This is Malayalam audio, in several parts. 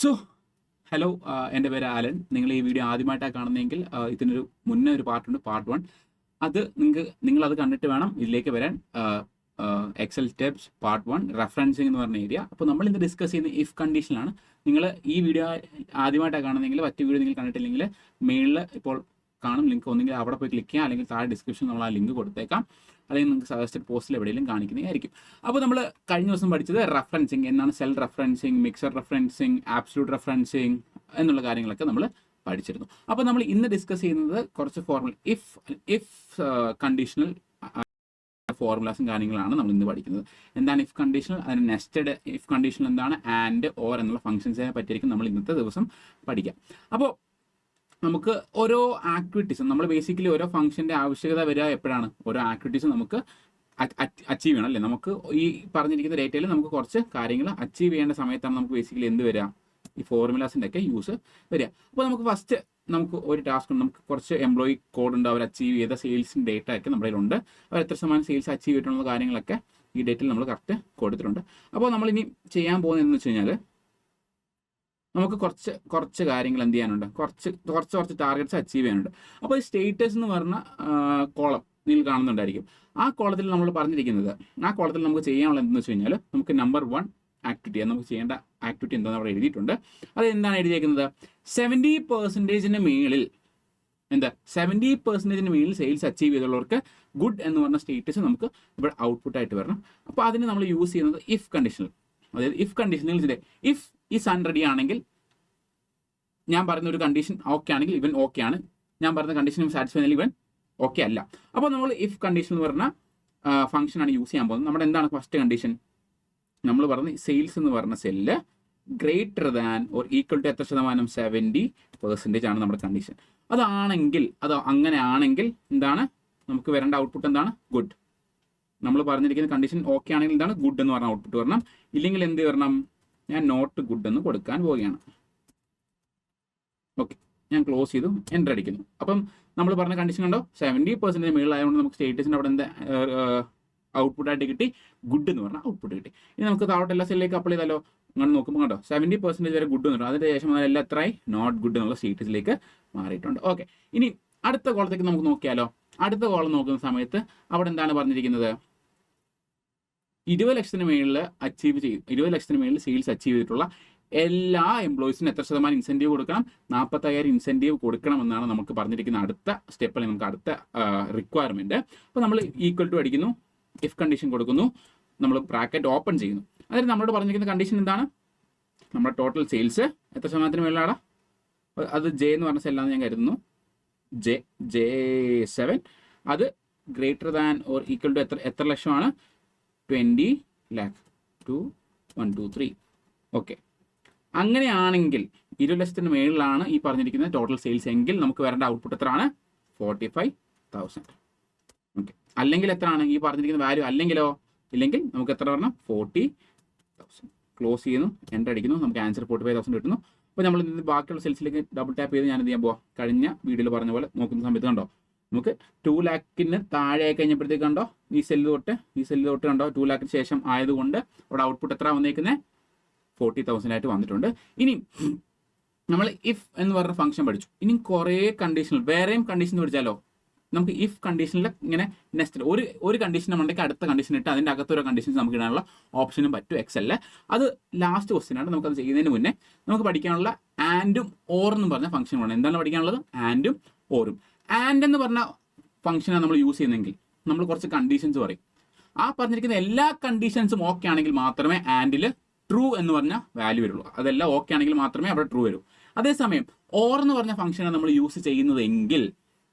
സോ ഹലോ, എൻ്റെ പേര് ആലൻ. നിങ്ങൾ ഈ വീഡിയോ ആദ്യമായിട്ടാണ് കാണുന്നതെങ്കിൽ ഇതിനൊരു മുന്നേ ഒരു പാർട്ടുണ്ട്, പാർട്ട് 1. അത് നിങ്ങളത് കണ്ടിട്ട് വേണം ഇതിലേക്ക് വരാൻ. എക്സൽ സ്റ്റെപ്സ് പാർട്ട് 1 റെഫറൻസിങ് എന്ന് പറഞ്ഞ ഏരിയ. അപ്പോൾ നമ്മൾ ഇന്ന് ഡിസ്കസ് ചെയ്യുന്ന ഇഫ് കണ്ടീഷനാണ്. നിങ്ങൾ ഈ വീഡിയോ ആദ്യമായിട്ടാണ് കാണുന്നതെങ്കിൽ മറ്റു വീഡിയോ നിങ്ങൾ കണ്ടിട്ടില്ലെങ്കിൽ മെയിലിൽ ഇപ്പോൾ കാണും ലിങ്ക്, ഒന്നെങ്കിൽ അവിടെ പോയി ക്ലിക്ക് ചെയ്യാം, അല്ലെങ്കിൽ താഴെ ഡിസ്ക്രിപ്ഷൻ നമ്മൾ ആ ലിങ്ക് കൊടുത്തേക്കാം, അല്ലെങ്കിൽ നിങ്ങൾക്ക് സജസ്റ്റഡ് പോസ്റ്റിൽ എവിടെയെങ്കിലും കാണിക്കുന്നതായിരിക്കും. അപ്പോൾ നമ്മൾ കഴിഞ്ഞ ദിവസം പഠിച്ചത് റെഫറൻസിങ് എന്നാണ്, cell referencing, mixer referencing, absolute referencing എന്നുള്ള കാര്യങ്ങളൊക്കെ നമ്മൾ പഠിച്ചിരുന്നു. അപ്പോൾ നമ്മൾ ഇന്ന് ഡിസ്കസ് ചെയ്യുന്നത് കുറച്ച് ഫോർമുല ഇഫ് കണ്ടീഷണൽ ഫോർമുലാസും കാര്യങ്ങളാണ് നമ്മൾ ഇന്ന് പഠിക്കുന്നത്. എന്താണ് ഇഫ് കണ്ടീഷണൽ, അതിന് നെസ്റ്റഡ് ഇഫ് കണ്ടീഷണൽ എന്താണ്, ആൻഡ് ഓർ എന്നുള്ള ഫംഗ്ഷൻസിനെ പറ്റിയിരിക്കും നമ്മൾ ഇന്നത്തെ ദിവസം പഠിക്കാം. അപ്പോൾ നമുക്ക് ഓരോ ആക്ടിവിറ്റീസും നമ്മൾ ബേസിക്കലി ഓരോ ഫംഗ്ഷൻ്റെ ആവശ്യകത വരിക എപ്പോഴാണ്, ഓരോ ആക്ടിവിറ്റീസും നമുക്ക് അച്ചീവ് ചെയ്യണം അല്ലേ. നമുക്ക് ഈ പറഞ്ഞിരിക്കുന്ന ഡേറ്റയിൽ നമുക്ക് കുറച്ച് കാര്യങ്ങൾ അച്ചീവ് ചെയ്യേണ്ട സമയത്താണ് നമുക്ക് ബേസിക്കലി എന്ത് വരിക, ഈ ഫോർമുലാസിൻ്റെ ഒക്കെ യൂസ് വരിക. അപ്പോൾ നമുക്ക് ഫസ്റ്റ് നമുക്ക് ഒരു ടാസ്ക് ഉണ്ട്, നമുക്ക് കുറച്ച് എംപ്ലോയി കോഡ് ഉണ്ട്, അവർ അച്ചീവ് ചെയ്ത സെയിൽസിൻ്റെ ഡേറ്റ ഒക്കെ നമ്മുടെ കയ്യിലുണ്ട്, അവർ എത്ര ശതമാനം സെയിൽസ് അച്ചീവ് ചെയ്തിട്ടുള്ള കാര്യങ്ങളൊക്കെ ഈ ഡേറ്റയിൽ നമ്മൾ കറക്റ്റ് കൊടുത്തിട്ടുണ്ട്. അപ്പോൾ നമ്മളിനി ചെയ്യാൻ പോകുന്നതെന്ന് വെച്ച് കഴിഞ്ഞാൽ നമുക്ക് കുറച്ച് കാര്യങ്ങൾ എന്ത് ചെയ്യാനുണ്ട്, കുറച്ച് ടാർഗറ്റ്സ് അച്ചീവ് ചെയ്യാനുണ്ട്. അപ്പോൾ ഈ സ്റ്റേറ്റസ് എന്ന് പറഞ്ഞ കോളം നിങ്ങൾ കാണുന്നുണ്ടായിരിക്കും. ആ കോളത്തിൽ നമ്മൾ പറഞ്ഞിരിക്കുന്നത്, ആ കോളത്തിൽ നമുക്ക് ചെയ്യാനുള്ള എന്തെന്ന് വെച്ച് കഴിഞ്ഞാൽ നമുക്ക് നമ്പർ 1 ആക്ടിവിറ്റി, നമുക്ക് ചെയ്യേണ്ട ആക്ടിവിറ്റി എന്താണെന്ന് അവിടെ എഴുതിയിട്ടുണ്ട്. അത് എന്താണ് എഴുതിയേക്കുന്നത്, 70% മേളിൽ 70% മേളിൽ സെയിൽസ് അച്ചീവ് ചെയ്തുള്ളവർക്ക് ഗുഡ് എന്ന് പറഞ്ഞ സ്റ്റേറ്റസ് നമുക്ക് ഇവിടെ ഔട്ട്പുട്ടായിട്ട് വരണം. അപ്പോൾ അതിന് നമ്മൾ യൂസ് ചെയ്യുന്നത് ഇഫ് കണ്ടീഷണൽ. അതായത് ഇഫ് കണ്ടീഷണൽ ഇഫ് ഈ സൺ റെഡി ആണെങ്കിൽ, ഞാൻ പറയുന്ന ഒരു കണ്ടീഷൻ ഓക്കെ ആണെങ്കിൽ ഇവൻ ഓക്കെ ആണ്, ഞാൻ പറയുന്ന കണ്ടീഷൻ സാറ്റിസ്ഫൈ ആണെങ്കിൽ ഇവൻ ഓക്കെ അല്ല. അപ്പോൾ നമ്മൾ ഇഫ് കണ്ടീഷൻ എന്ന് പറഞ്ഞ ഫംഗ്ഷനാണ് യൂസ് ചെയ്യാൻ പോകുന്നത്. നമ്മുടെ എന്താണ് ഫസ്റ്റ് കണ്ടീഷൻ, നമ്മൾ പറഞ്ഞ സെയിൽസ് എന്ന് പറഞ്ഞ cell greater than or equal to എത്ര ശതമാനം, 70% ആണ് നമ്മുടെ കണ്ടീഷൻ. അതാണെങ്കിൽ, അത് അങ്ങനെ ആണെങ്കിൽ എന്താണ് നമുക്ക് വരേണ്ട ഔട്ട്പുട്ട്, എന്താണ് ഗുഡ്. നമ്മൾ പറഞ്ഞിരിക്കുന്ന കണ്ടീഷൻ ഓക്കെ ആണെങ്കിൽ എന്താണ് ഗുഡ് എന്ന് പറഞ്ഞ ഔട്ട്പുട്ട് വരണം. ഇല്ലെങ്കിൽ എന്ത് വരണം, ഞാൻ നോട്ട് ഗുഡ് എന്ന് കൊടുക്കാൻ പോവുകയാണ്. ഓക്കെ, ഞാൻ ക്ലോസ് ചെയ്തു, എൻ്റർ അടിക്കുന്നു. അപ്പം നമ്മൾ പറഞ്ഞ കണ്ടീഷൻ കണ്ടോ, 70% മുകളിലായതുകൊണ്ട് നമുക്ക് സ്റ്റേറ്റസിൻ്റെ അവിടെ എന്താ ഔട്ട്പുട്ടായിട്ട് കിട്ടി, ഗുഡ് എന്ന് പറഞ്ഞാൽ ഔട്ട്പുട്ട് കിട്ടി. ഇനി നമുക്ക് താഴോട്ട് എല്ലാ സെല്ലിലേക്ക് അപ്ലൈ ചെയ്താലോ, അങ്ങനെ നോക്കുമ്പോൾ കണ്ടോ 70% വരെ ഗുഡ് എന്ന് പറഞ്ഞു, അതിന് ശേഷം അതെല്ലാം എത്രയായി, നോട്ട് ഗുഡ് എന്നുള്ള സ്റ്റേറ്റസിലേക്ക് മാറിയിട്ടുണ്ട്. ഓക്കെ, ഇനി അടുത്ത കോളത്തേക്ക് നമുക്ക് നോക്കിയാലോ. അടുത്ത കോളം നോക്കുന്ന സമയത്ത് അവിടെ എന്താണ് പറഞ്ഞിരിക്കുന്നത്, 20 ലക്ഷത്തിന് മേളിൽ അച്ചീവ് ചെയ്യും, 20 ലക്ഷത്തിന് മേളിൽ സെയിൽസ് അച്ചീവ് ചെയ്തിട്ടുള്ള എല്ലാ എംപ്ലോയീസിനും എത്ര ശതമാനം ഇൻസെൻറ്റീവ് കൊടുക്കണം, 45,000 ഇൻസെൻറ്റീവ് കൊടുക്കണം എന്നാണ് നമുക്ക് പറഞ്ഞിരിക്കുന്ന അടുത്ത സ്റ്റെപ്പിൽ, നമുക്ക് അടുത്ത റിക്വയർമെൻറ്റ്. അപ്പോൾ നമ്മൾ ഈക്വൽ ടു അടിക്കുന്നു, ഇഫ് കണ്ടീഷൻ കൊടുക്കുന്നു, നമ്മൾ ബ്രാക്കറ്റ് ഓപ്പൺ ചെയ്യുന്നു. അതായത് നമ്മളോട് പറഞ്ഞിരിക്കുന്ന കണ്ടീഷൻ എന്താണ്, നമ്മുടെ ടോട്ടൽ സെയിൽസ് എത്ര ശതമാനത്തിന് മേളിലാണ്, അത് ജെ എന്ന് പറഞ്ഞ സെല്ലാന്ന് ഞാൻ കരുതുന്നു, J7, അത് greater than or equal to എത്ര ലക്ഷമാണ്, 20 lakh to 1 2 3. ഓക്കെ, അങ്ങനെയാണെങ്കിൽ 20 ലക്ഷത്തിന് മേളിലാണ് ഈ പറഞ്ഞിരിക്കുന്ന ടോട്ടൽ സെയിൽസ് എങ്കിൽ നമുക്ക് വരേണ്ട ഔട്ട്പുട്ട് എത്രയാണ്, 45,000. ഓക്കെ, അല്ലെങ്കിൽ എത്രയാണ് ഈ പറഞ്ഞിരിക്കുന്ന വാല്യൂ, ഇല്ലെങ്കിൽ നമുക്ക് എത്ര പറഞ്ഞാൽ 40,000. ക്ലോസ് ചെയ്യുന്നു, എൻ്റർ അടിക്കുന്നു, നമുക്ക് ആൻസർ 45,000 കിട്ടുന്നു. അപ്പോൾ നമ്മൾ ബാക്കിയുള്ള സെൽസിലേക്ക് ഡബിൾ ടാപ്പ് ചെയ്ത് ഞാൻ എന്ത് ചെയ്യാൻ പോവാം, കഴിഞ്ഞ വീഡിയോയിൽ പറഞ്ഞ പോലെ നോക്കുന്ന സമയത്ത് കണ്ടോ നമുക്ക് 2 lakhന് താഴെ ആയി കഴിഞ്ഞപ്പോഴത്തേക്ക് കണ്ടോ ഈ സെല്ല് തൊട്ട് കണ്ടോ 2 lakhന് ശേഷം ആയതുകൊണ്ട് അവിടെ ഔട്ട്പുട്ട് എത്ര വന്നേക്കുന്നത്, 40,000 ആയിട്ട് വന്നിട്ടുണ്ട്. ഇനി നമ്മൾ ഇഫ് എന്ന് പറഞ്ഞ ഫംഗ്ഷൻ പഠിച്ചു. ഇനി കുറേ കണ്ടീഷണൽ, വേറെയും കണ്ടീഷൻ പഠിച്ചാലോ. നമുക്ക് ഇഫ് കണ്ടീഷനിൽ ഇങ്ങനെ നെക്സ്റ്റ് ഒരു കണ്ടീഷൻ ഉണ്ടെങ്കിൽ അടുത്ത കണ്ടീഷൻ ഇട്ട് അതിൻ്റെ അകത്തൊരു കണ്ടീഷൻസ് നമുക്ക് ഇടാനുള്ള ഓപ്ഷനും പറ്റും എക്സലില്. അത് ലാസ്റ്റ് ക്വസ്റ്റ്യൻ ആണ്. നമുക്കത് ചെയ്യുന്നതിന് മുന്നേ നമുക്ക് പഠിക്കാനുള്ള ആൻഡും ഓർ എന്ന് പറഞ്ഞ ഫംഗ്ഷൻ വേണം. എന്താണ് പഠിക്കാനുള്ളത്, ആൻഡും ഓറും. ആൻഡ് എന്ന് പറഞ്ഞ ഫംഗ്ഷനാണ് നമ്മൾ യൂസ് ചെയ്യുന്നതെങ്കിൽ നമ്മൾ കുറച്ച് കണ്ടീഷൻസ് പറയും. ആ പറഞ്ഞിരിക്കുന്ന എല്ലാ കണ്ടീഷൻസും ഓക്കെ ആണെങ്കിൽ മാത്രമേ ആൻഡിൽ ട്രൂ എന്ന് പറഞ്ഞ വാല്യൂ വരുള്ളൂ. അതെല്ലാം ഓക്കെ ആണെങ്കിൽ മാത്രമേ അവിടെ ട്രൂ വരൂ. അതേസമയം ഓർ എന്ന് പറഞ്ഞ ഫംഗ്ഷനാണ് നമ്മൾ യൂസ് ചെയ്യുന്നതെങ്കിൽ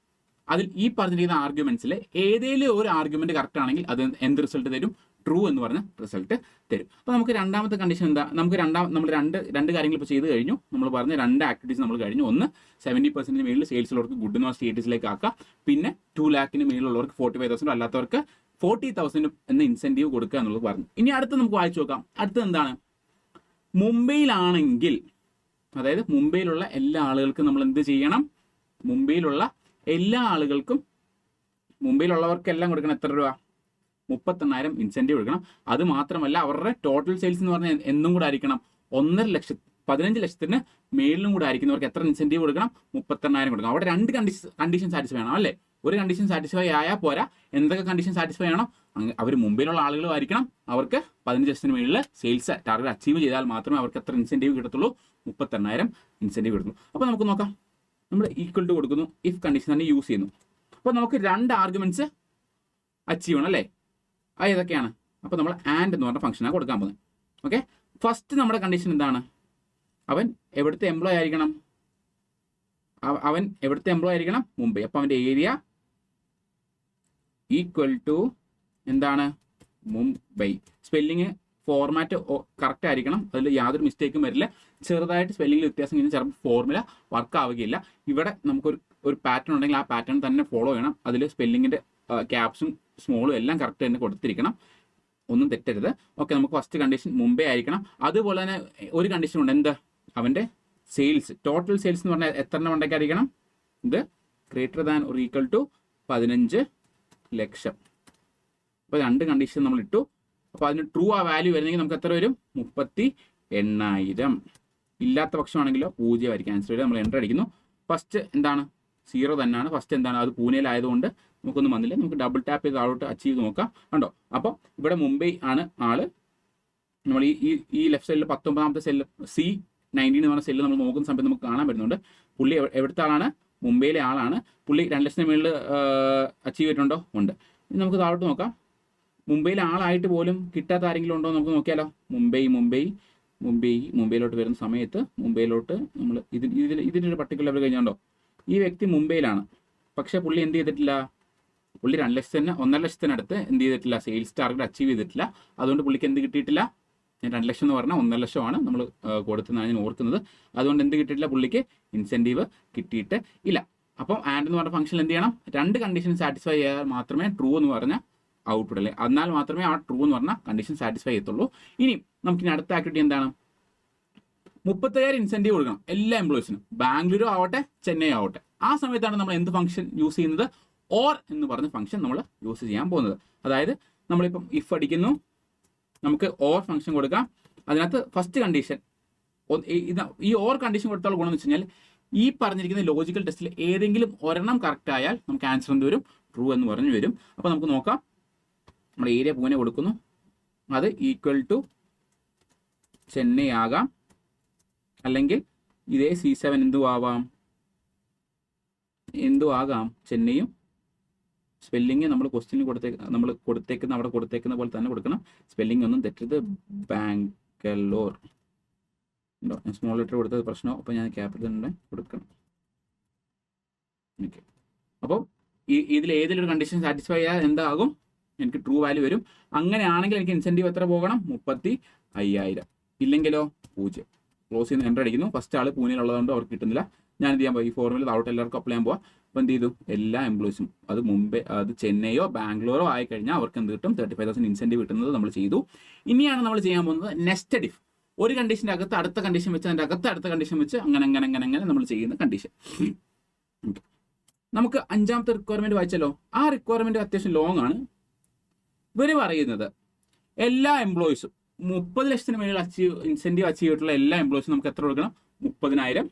അതിൽ ഈ പറഞ്ഞിരിക്കുന്ന ആർഗ്യുമെന്റ്സിൽ ഏതെങ്കിലും ഒരു ആർഗ്യുമെന്റ് കറക്റ്റ് ആണെങ്കിൽ അത് എന്ത് റിസൾട്ട് തരും, ട്രൂ എന്ന് പറഞ്ഞ റിസൾട്ട് തരും. അപ്പോൾ നമുക്ക് രണ്ടാമത്തെ കണ്ടീഷൻ എന്താ, നമുക്ക് നമ്മൾ രണ്ട് കാര്യങ്ങൾ ഇപ്പോൾ ചെയ്ത് കഴിഞ്ഞു. നമ്മൾ പറഞ്ഞ 2 ആക്ടിവിറ്റീസ് നമ്മൾ കഴിഞ്ഞു. ഒന്ന് 70% മേളിൽ സെയിൽസിലുള്ളവർക്ക് ഗുഡ് എന്ന സ്റ്റേറ്റസിലേക്ക് ആക്കാം. പിന്നെ 2 lakhന് മേളിലുള്ളവർക്ക് 45,000, അല്ലാത്തവർക്ക് 40,000 എന്ന ഇൻസെൻറ്റീവ് കൊടുക്കുക എന്നുള്ളത് പറഞ്ഞു. ഇനി അടുത്ത് നമുക്ക് വായിച്ചു നോക്കാം. അടുത്തത് എന്താണ്, മുംബൈയിലാണെങ്കിൽ, അതായത് മുംബൈയിലുള്ള എല്ലാ ആളുകൾക്കും നമ്മൾ എന്ത് ചെയ്യണം, മുംബൈയിലുള്ളവർക്കെല്ലാം കൊടുക്കണം എത്ര രൂപ, 38,000 ഇൻസെൻറ്റീവ് കൊടുക്കണം. അത് മാത്രമല്ല അവരുടെ ടോട്ടൽ സെയിൽസ് എന്ന് പറഞ്ഞാൽ എന്നും കൂടെ ആയിരിക്കണം 1,50,000 15 ലക്ഷത്തിന് മേളിലും കൂടെ ആയിരിക്കുന്നവർക്ക് എത്ര ഇൻസെൻറ്റീവ് കൊടുക്കണം? 32,000 കൊടുക്കണം. അവിടെ രണ്ട് കണ്ടീഷൻ സാറ്റിസ്ഫൈ ചെയ്യണം അല്ലേ? ഒരു കണ്ടീഷൻ സാറ്റിസ്ഫൈ ആയാൽ പോരാ, എന്തൊക്കെ കണ്ടീഷൻ സാറ്റിസ്ഫൈ ചെയ്യണം? അവർ മുംബൈയിലുള്ള ആളുകളും ആയിരിക്കണം, അവർക്ക് 15 ലക്ഷത്തിന് മേളിൽ സെയിൽസ് ടാർഗറ്റ് അച്ചീവ് ചെയ്താൽ മാത്രമേ അവർക്ക് എത്ര ഇൻസെൻറ്റീവ് കിട്ടത്തുള്ളൂ? 32,000 ഇൻസെൻറ്റീവ് കിട്ടുന്നു. അപ്പോൾ നമുക്ക് നോക്കാം. നമ്മൾ ഈക്വൽ ടു കൊടുക്കുന്നു, ഇഫ് കണ്ടീഷൻ തന്നെ യൂസ് ചെയ്യുന്നു. അപ്പോൾ നമുക്ക് രണ്ട് ആർഗ്യുമെന്റ്സ് അച്ചീവ് ചെയ്യണം അല്ലേ? അത് ഏതൊക്കെയാണ്? അപ്പോൾ നമ്മൾ ആൻഡ് എന്ന് പറഞ്ഞ ഫംഗ്ഷനാണ് കൊടുക്കാൻ പോകുന്നത്. ഓക്കെ, ഫസ്റ്റ് നമ്മുടെ കണ്ടീഷൻ എന്താണ്? അവൻ എവിടുത്തെ എംപ്ലോയി ആയിരിക്കണം? മുംബൈ. അപ്പോൾ അവൻ്റെ ഏരിയ ഈക്വൽ ടു എന്താണ്? മുംബൈ. സ്പെല്ലിങ് ഫോർമാറ്റ് കറക്റ്റ് ആയിരിക്കണം, അതിൽ യാതൊരു മിസ്റ്റേക്കും വരില്ല. ചെറുതായിട്ട് സ്പെല്ലിങ്ങിൽ വ്യത്യാസം കഴിഞ്ഞാൽ ചിലപ്പോൾ ഫോർമുല വർക്ക് ആവുകയില്ല. ഇവിടെ നമുക്കൊരു പാറ്റേൺ ഉണ്ടെങ്കിൽ ആ പാറ്റേൺ തന്നെ ഫോളോ ചെയ്യണം. അതിൽ സ്പെല്ലിങ്ങിൻ്റെ ക്യാപ്സും സ്മോളും എല്ലാം കറക്റ്റ് തന്നെ കൊടുത്തിരിക്കണം, ഒന്നും തെറ്റരുത്. ഓക്കെ, നമുക്ക് ഫസ്റ്റ് കണ്ടീഷൻ മുംബൈ ആയിരിക്കണം. അതുപോലെ തന്നെ ഒരു കണ്ടീഷൻ ഉണ്ട്, എന്ത്? അവൻ്റെ സെയിൽസ്, ടോട്ടൽ സെയിൽസ് എന്ന് പറഞ്ഞാൽ എത്ര എണ്ണം ഉണ്ടായിരിക്കണം? ഇത് greater than or equal to 15 ലക്ഷം. അപ്പോൾ രണ്ട് കണ്ടീഷൻ നമ്മൾ ഇട്ടു. അപ്പോൾ അതിന് ട്രൂ ആ വാല്യൂ വരുന്നെങ്കിൽ നമുക്ക് എത്ര വരും? 38,000. ഇല്ലാത്ത പക്ഷമാണെങ്കിലോ 0 ആയിരിക്കും ആൻസർ വരിക. നമ്മൾ എൻ്റർ അടിക്കുന്നു. ഫസ്റ്റ് എന്താണ്? 0 തന്നെയാണ്. ഫസ്റ്റ് എന്താണ്? അത് പൂനെയിലായതുകൊണ്ട് നമുക്കൊന്നും വന്നില്ല. നമുക്ക് ഡബിൾ ടാപ്പ് ചെയ്ത് ആളോട്ട് അച്ചീവ് നോക്കാം. കണ്ടോ? അപ്പോൾ ഇവിടെ മുംബൈ ആണ് ആള്. നമ്മൾ ഈ ലെഫ്റ്റ് സൈഡിൽ 19ാമത്തെ സെല്ല് C19 എന്ന് പറഞ്ഞ സെല്ല് നമ്മൾ നോക്കുന്ന സമയത്ത് നമുക്ക് കാണാൻ പറ്റുന്നുണ്ട്. പുള്ളി എവിടുത്തെ ആളാണ്? മുംബൈയിലെ ആളാണ്. പുള്ളി 2 ലക്ഷത്തിന് മുകളിൽ അച്ചീവ് ചെയ്തിട്ടുണ്ടോ? ഉണ്ട്. ഇനി നമുക്ക് താഴോട്ട് നോക്കാം. മുംബൈയിലെ ആളായിട്ട് പോലും കിട്ടാത്ത ആരെങ്കിലും ഉണ്ടോ നമുക്ക് നോക്കിയാലോ? മുംബൈയിലോട്ട് വരുന്ന സമയത്ത് മുംബൈയിലോട്ട് നമ്മൾ ഇതിനൊരു പർട്ടിക്കുലർ ലെവൽ കഴിഞ്ഞുണ്ടോ? ഈ വ്യക്തി മുംബൈയിലാണ്, പക്ഷേ പുള്ളി എന്ത് ചെയ്തിട്ടില്ല? പുള്ളി 1.5 ലക്ഷത്തിനടുത്ത് എന്ത് ചെയ്തിട്ടില്ല? സെയിൽസ് ടാർഗറ്റ് അച്ചീവ് ചെയ്തിട്ടില്ല. അതുകൊണ്ട് പുള്ളിക്ക് എന്ത് കിട്ടിയിട്ടില്ല? ഞാൻ 2 ലക്ഷം എന്ന് പറഞ്ഞാൽ 1.5 ലക്ഷമാണ് നമ്മൾ കൊടുത്തതെന്നാണ് ഞാൻ ഓർക്കുന്നത്. അതുകൊണ്ട് എന്ത് കിട്ടിയിട്ടില്ല? പുള്ളിക്ക് ഇൻസെൻറ്റീവ് കിട്ടിയിട്ട് ഇല്ല. അപ്പം ആൻഡ് എന്ന് പറഞ്ഞ ഫംഗ്ഷൻ എന്ത് ചെയ്യണം? രണ്ട് കണ്ടീഷൻ സാറ്റിസ്ഫൈ ചെയ്യാൻ മാത്രമേ ട്രൂ എന്ന് പറഞ്ഞാൽ ഔട്ട്പുട്ട് അല്ലേ, എന്നാൽ മാത്രമേ ആ ട്രൂ എന്ന് പറഞ്ഞാൽ കണ്ടീഷൻ സാറ്റിസ്ഫൈ ചെയ്യത്തുള്ളൂ. ഇനി നമുക്കിനി അടുത്ത ആക്ടിവിറ്റി എന്താണ്? 35,000 ഇൻസെൻറ്റീവ് കൊടുക്കണം എല്ലാ എംപ്ലോയീസിനും, ബാംഗ്ലൂരു ആവട്ടെ ചെന്നൈ ആവട്ടെ. ആ സമയത്താണ് നമ്മൾ എന്ത് ഫംഗ്ഷൻ യൂസ് ചെയ്യുന്നത്? ഓർ എന്ന് പറഞ്ഞ ഫംഗ്ഷൻ നമ്മൾ യൂസ് ചെയ്യാൻ പോകുന്നത്. അതായത് നമ്മളിപ്പം ഇഫ് അടിക്കുന്നു, നമുക്ക് ഓർ ഫംഗ്ഷൻ കൊടുക്കാം. അതിനകത്ത് ഫസ്റ്റ് കണ്ടീഷൻ ഈ ഓർ കണ്ടീഷൻ കൊടുത്താൽ ഗുണമെന്ന് വെച്ച് കഴിഞ്ഞാൽ ഈ പറഞ്ഞിരിക്കുന്ന ലോജിക്കൽ ടെസ്റ്റിൽ ഏതെങ്കിലും ഒരെണ്ണം കറക്റ്റ് ആയാൽ നമുക്ക് ആൻസർ എന്ത് വരും? ട്രൂ എന്ന് പറഞ്ഞു വരും. അപ്പോൾ നമുക്ക് നോക്കാം. നമ്മുടെ ഏരിയ പൂനെ കൊടുക്കുന്നു, അത് ഈക്വൽ ടു ചെന്നൈ ആകാം, അല്ലെങ്കിൽ ഇതേ C7 എന്തു ആകാം, ചെന്നൈയും. സ്പെല്ലിങ് നമ്മൾ ക്വസ്റ്റ്യനിൽ അവിടെ കൊടുത്തേക്കുന്ന പോലെ തന്നെ കൊടുക്കണം. സ്പെല്ലിംഗ് ഒന്നും തെറ്റരുത്. ബാംഗ്ലൂർ ഉണ്ടോ? ഞാൻ സ്മോൾ ലെറ്റർ കൊടുത്തത് പ്രശ്നമോ? അപ്പോൾ ഞാൻ ക്യാപിറ്റൽ തന്നെ കൊടുക്കണം. ഓക്കെ, അപ്പോൾ ഇതിൽ ഏതെങ്കിലും കണ്ടീഷൻ സാറ്റിസ്ഫൈ ചെയ്യാൻ എന്താകും? എനിക്ക് ട്രൂ വാല്യൂ വരും. അങ്ങനെയാണെങ്കിൽ എനിക്ക് ഇൻസെൻറ്റീവ് എത്ര പോകണം? 35,000. ഇല്ലെങ്കിലോ 0. ക്ലോസ് ചെയ്യുന്ന എൻ്റർ അടിക്കുന്നു. ഫസ്റ്റ് ആൾ പൂനെയിലുള്ളതുകൊണ്ട് അവർക്ക് കിട്ടുന്നില്ല. ഞാൻ എന്ത് ചെയ്യാൻ പോയി? ഈ ഫോർമുല താഴോട്ട് എല്ലാവർക്കും അപ്ലൈ ചെയ്യാൻ പോവാം. അപ്പോൾ എന്ത് ചെയ്തു? എല്ലാ എംപ്ലോയീസും അത് ചെന്നൈയോ ബാംഗ്ലൂരോ ആയി കഴിഞ്ഞാൽ അവർക്ക് എന്ത് കിട്ടും? 35,000 ഇൻസെൻറ്റീവ് കിട്ടുന്നത് നമ്മൾ ചെയ്തു. ഇനിയാണ് നമ്മൾ ചെയ്യാൻ പോകുന്നത് നെസ്റ്റഡ് ഇഫ്. ഒരു കണ്ടീഷൻ്റെ അകത്ത് അടുത്ത കണ്ടീഷൻ വെച്ച്, അതിൻ്റെ അകത്ത് അടുത്ത കണ്ടീഷൻ വെച്ച്, അങ്ങനെ നമ്മൾ ചെയ്യുന്ന കണ്ടീഷൻ. നമുക്ക് 5ാമത്തെ റിക്വയർമെൻറ്റ് വായിച്ചല്ലോ. ആ റിക്വയർമെൻറ്റ് അത്യാവശ്യം ലോങ് ആണ്. ഇവർ പറയുന്നത് എല്ലാ എംപ്ലോയീസും 30 ലക്ഷത്തിന് മേളിൽ ഇൻസെൻറ്റീവ് അച്ചീവ് ചെയ്തിട്ടുള്ള എല്ലാ എംപ്ലോയീസും നമുക്ക് എത്ര കൊടുക്കണം? 30,000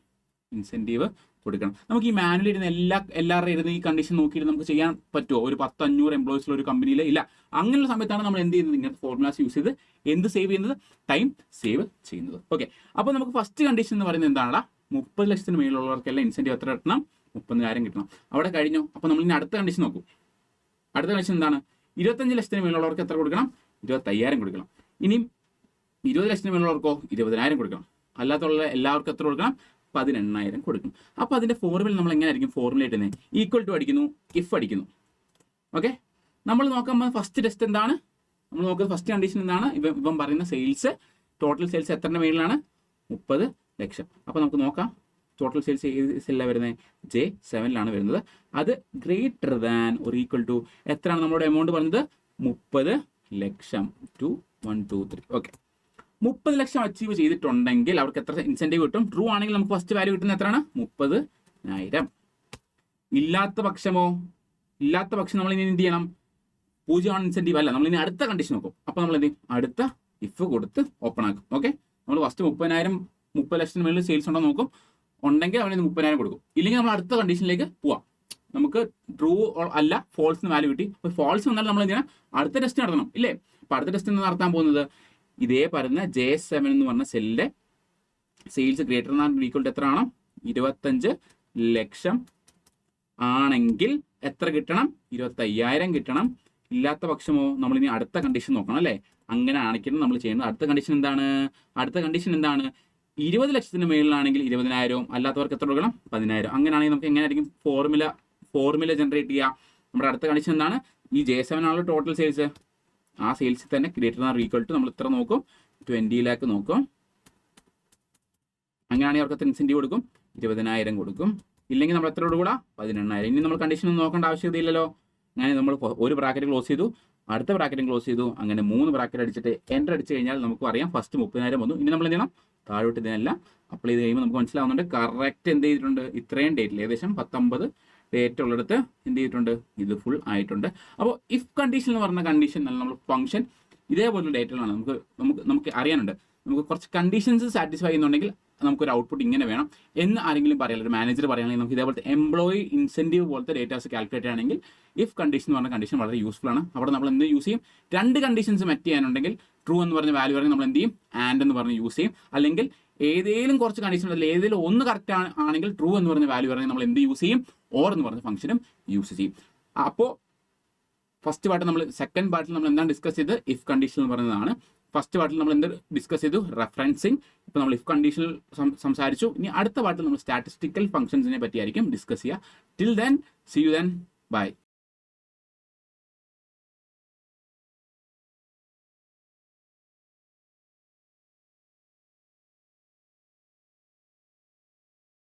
ഇൻസെൻറ്റീവ് കൊടുക്കണം. നമുക്ക് ഈ മാനുവൽ ഇരുന്ന് എല്ലാവരുടെ ഇരുന്ന് ഈ കണ്ടീഷൻ നോക്കിയിട്ട് നമുക്ക് ചെയ്യാൻ പറ്റുമോ? ഒരു 10-500 എംപ്ലോയീസുള്ള ഒരു കമ്പനിയിൽ ഇല്ല. അങ്ങനെയുള്ള സമയത്താണ് നമ്മൾ എന്ത് ചെയ്യുന്നത്? ഇങ്ങനത്തെ ഫോർമുലാസ് യൂസ് ചെയ്ത് എന്ത് സേവ് ചെയ്യുന്നത്? ടൈം സേവ് ചെയ്യുന്നത്. ഓക്കെ, അപ്പോൾ നമുക്ക് ഫസ്റ്റ് കണ്ടീഷൻ എന്ന് പറയുന്നത് എന്താണ്? 30 ലക്ഷത്തിന് മേളിലുള്ളവർക്കെല്ലാം ഇൻസെൻറ്റീവ് എത്ര കിട്ടണം? 30,000 കിട്ടണം. അവിടെ കഴിഞ്ഞു. അപ്പോൾ നമ്മൾ ഇനി അടുത്ത കണ്ടീഷൻ നോക്കും. അടുത്ത കണ്ടീഷൻ എന്താണ്? 25 ലക്ഷത്തിന് മേലുള്ളവർക്ക് എത്ര കൊടുക്കണം? 25,000 കൊടുക്കണം. ഇനിയും 20 ലക്ഷത്തിന് മേലുള്ളവർക്കോ 20,000 കൊടുക്കണം. അല്ലാത്തുള്ള എല്ലാവർക്കും എത്ര കൊടുക്കണം? 18,000 കൊടുക്കണം. അപ്പോൾ അതിൻ്റെ ഫോർമുല നമ്മൾ എങ്ങനെയായിരിക്കും ഫോർമുലേറ്റ് ചെയ്യുന്നത്? ഈക്വൽ ടു അടിക്കുന്നു, ഇഫ് അടിക്കുന്നു. ഓക്കെ, നമ്മൾ നോക്കാൻ ഫസ്റ്റ് ടെസ്റ്റ് എന്താണ്? നമ്മൾ നോക്കുന്നത് ഫസ്റ്റ് കണ്ടീഷൻ എന്താണ്? ഇവൻ പറയുന്ന സെയിൽസ്, ടോട്ടൽ സെയിൽസ് എത്ര മേളിലാണ്? 30 ലക്ഷം. അപ്പോൾ നമുക്ക് നോക്കാം. ടോട്ടൽ സെയിൽസ് ഏത് സെല്ലാണ് വരുന്നത്? J7 വരുന്നത്. അത് greater than or equal to എത്രയാണ് നമ്മുടെ എമൗണ്ട് പറഞ്ഞത്? 30 ലക്ഷം. 2 1 2 3. ഓക്കെ, 30 ലക്ഷം അച്ചീവ് ചെയ്തിട്ടുണ്ടെങ്കിൽ അവർക്ക് എത്ര ഇൻസെൻറ്റീവ് കിട്ടും? ട്രൂ ആണെങ്കിൽ നമുക്ക് ഫസ്റ്റ് വാല്യൂ കിട്ടുന്നത് എത്രയാണ്? 30,000. ഇല്ലാത്ത പക്ഷം നമ്മൾ ഇനി എന്ത് ചെയ്യണം? 0 ഇൻസെൻറ്റീവ് അല്ല, നമ്മൾ ഇനി അടുത്ത കണ്ടീഷൻ നോക്കും. അപ്പോൾ നമ്മൾ എന്ത് ചെയ്യും? അടുത്ത ഇഫ് കൊടുത്ത് ഓപ്പൺ ആക്കും. ഓക്കെ, നമ്മൾ ഫസ്റ്റ് 30,000 30 ലക്ഷത്തിന് മേളിൽ സെയിൽസ് ഉണ്ടോ നോക്കും, ഉണ്ടെങ്കിൽ അവന് 30,000 കൊടുക്കും. ഇല്ലെങ്കിൽ നമ്മൾ അടുത്ത കണ്ടീഷനിലേക്ക് പോവാം. നമുക്ക് ട്രൂ അല്ല ഫോൾസിന് വാല്യൂ കിട്ടി. അപ്പോൾ ഫോൾസ് വന്നാൽ നമ്മൾ എന്ത് ചെയ്യണം, അടുത്ത ടെസ്റ്റ് നടത്തണം ഇല്ലേ. അപ്പോൾ അടുത്ത ടെസ്റ്റ് നടത്താൻ പോകുന്നത് ഇതേ പറയുന്ന J7 എന്ന് പറഞ്ഞ സെല്ലിന്റെ sales greater than equal to എത്ര ആണ്, 25 ലക്ഷം ആണെങ്കിൽ എത്ര കിട്ടണം, 25,000 കിട്ടണം. ഇല്ലാത്ത പക്ഷമോ നമ്മൾ ഇനി അടുത്ത കണ്ടീഷൻ നോക്കണം അല്ലേ. അങ്ങനെ ആണെങ്കിൽ നമ്മൾ ചെയ്യുന്നത് അടുത്ത കണ്ടീഷൻ എന്താണ്, 20 ലക്ഷത്തിന് മേളിലാണെങ്കിൽ 20,000, അല്ലാത്തവർക്ക് എത്ര കൊടുക്കണം, 10,000. അങ്ങനെയാണെങ്കിൽ നമുക്ക് എങ്ങനെയായിരിക്കും ഫോർമുല ജനറേറ്റ് ചെയ്യുക. നമ്മുടെ അടുത്ത കണ്ടീഷൻ എന്താണ്, ഈ J7 ആണല്ലോ ടോട്ടൽ സെയിൽസ്, ആ സെയിൽസിൽ തന്നെ ഗ്രേറ്റർ ദാൻ ഈക്വൽ ടു നമ്മൾ ഇത്ര നോക്കും, 20 lakh നോക്കും. അങ്ങനെയാണെങ്കിൽ അവർക്ക് ഇൻസെൻറ്റീവ് കൊടുക്കും, 20,000 കൊടുക്കും. ഇല്ലെങ്കിൽ നമ്മൾ എത്ര കൊടുക്കുക, 18,000. ഇനി നമ്മൾ കണ്ടീഷൻ ഒന്നും നോക്കേണ്ട ആവശ്യമില്ലല്ലോ. അങ്ങനെ നമ്മൾ ഒരു ബ്രാക്കറ്റ് ക്ലോസ് ചെയ്തു, അടുത്ത ബ്രാക്കറ്റും ക്ലോസ് ചെയ്തു, അങ്ങനെ 3 ബ്രാക്കറ്റ് അടിച്ചിട്ട് എൻ്റർ അടിച്ച് കഴിഞ്ഞാൽ നമുക്ക് അറിയാം ഫസ്റ്റ് 30,000 വന്നു. ഇനി നമ്മൾ എന്ത് ചെയ്യണം, താഴോട്ട് ഇതിനെല്ലാം അപ്ലൈ ചെയ്ത് കഴിയുമ്പോൾ നമുക്ക് മനസ്സിലാവുന്നുണ്ട് കറക്റ്റ് എന്ത് ചെയ്തിട്ടുണ്ട്, ഇത്രയും ഡേറ്റിൽ ഏകദേശം 19 ഡേറ്റ് ഉള്ളിടത്ത് എന്ത് ചെയ്തിട്ടുണ്ട്, ഇത് ഫുൾ ആയിട്ടുണ്ട്. അപ്പോൾ ഇഫ് കണ്ടീഷൻ എന്ന് പറഞ്ഞ കണ്ടീഷൻ നമ്മൾ ഫംഗ്ഷൻ ഇതേപോലുള്ള ഡേറ്റുകളാണ് നമുക്ക് അറിയാനുണ്ട്. നമുക്ക് കുറച്ച് കണ്ടീഷൻസ് സാറ്റിസ്ഫൈ ചെയ്യുന്നുണ്ടെങ്കിൽ നമുക്കൊരു ഔട്ട്പുട്ട് ഇങ്ങനെ വേണം എന്ന് ആരെങ്കിലും പറയാനുള്ള ഒരു മാനേജർ പറയുകയാണെങ്കിൽ നമുക്ക് ഇതേപോലത്തെ എംപ്ലോയി ഇൻസെൻറ്റീവ് പോലത്തെ ഡേറ്റാസ് കാൽക്കുലേറ്റ് ആണെങ്കിൽ ഇഫ് കണ്ടീഷൻ എന്ന് പറഞ്ഞ കണ്ടീഷൻ വളരെ യൂസ്ഫുൾ ആണ്. അവിടെ നമ്മൾ എന്ത് യൂസ് ചെയ്യും, 2 കണ്ടീഷൻസ് മെറ്റ് ചെയ്യാനുണ്ടെങ്കിൽ ട്രൂ എന്ന് പറഞ്ഞ വാല്യൂ ആണെങ്കിൽ നമ്മൾ എന്ത് ചെയ്യും, ആൻഡ് എന്ന് പറഞ്ഞ് യൂസ് ചെയ്യും. അല്ലെങ്കിൽ ഏതെങ്കിലും കുറച്ച് കണ്ടീഷൻ ഉണ്ടെങ്കിൽ ഏതെങ്കിലും ഒന്ന് കറക്റ്റ് ആണെങ്കിൽ ട്രൂ എന്ന് പറഞ്ഞ വാല്യൂ ആണെങ്കിൽ നമ്മൾ എന്ത് യൂസ് ചെയ്യും, ഓർ എന്ന് പറഞ്ഞ ഫംഗ്ഷനും യൂസ് ചെയ്യും. അപ്പോൾ ഫസ്റ്റ് പാർട്ട് നമ്മൾ സെക്കൻഡ് പാർട്ടിൽ നമ്മൾ എന്താണ് ഡിസ്കസ് ചെയ്ത്, ഇഫ് കണ്ടീഷൻ എന്ന് പറയുന്നതാണ്. ഫസ്റ്റ് പാർട്ടിൽ നമ്മൾ എന്ത് ഡിസ്കസ് ചെയ്തു, റെഫറൻസിങ്. ഇപ്പോൾ നമ്മൾ ഇഫ് കണ്ടീഷനിൽ സംസാരിച്ചു. ഇനി അടുത്ത പാർട്ടിൽ നമ്മൾ സ്റ്റാറ്റിസ്റ്റിക്കൽ ഫംഗ്ഷൻസിനെ പറ്റിയായിരിക്കും ഡിസ്കസ് ചെയ്യുക. Till then see you then, by.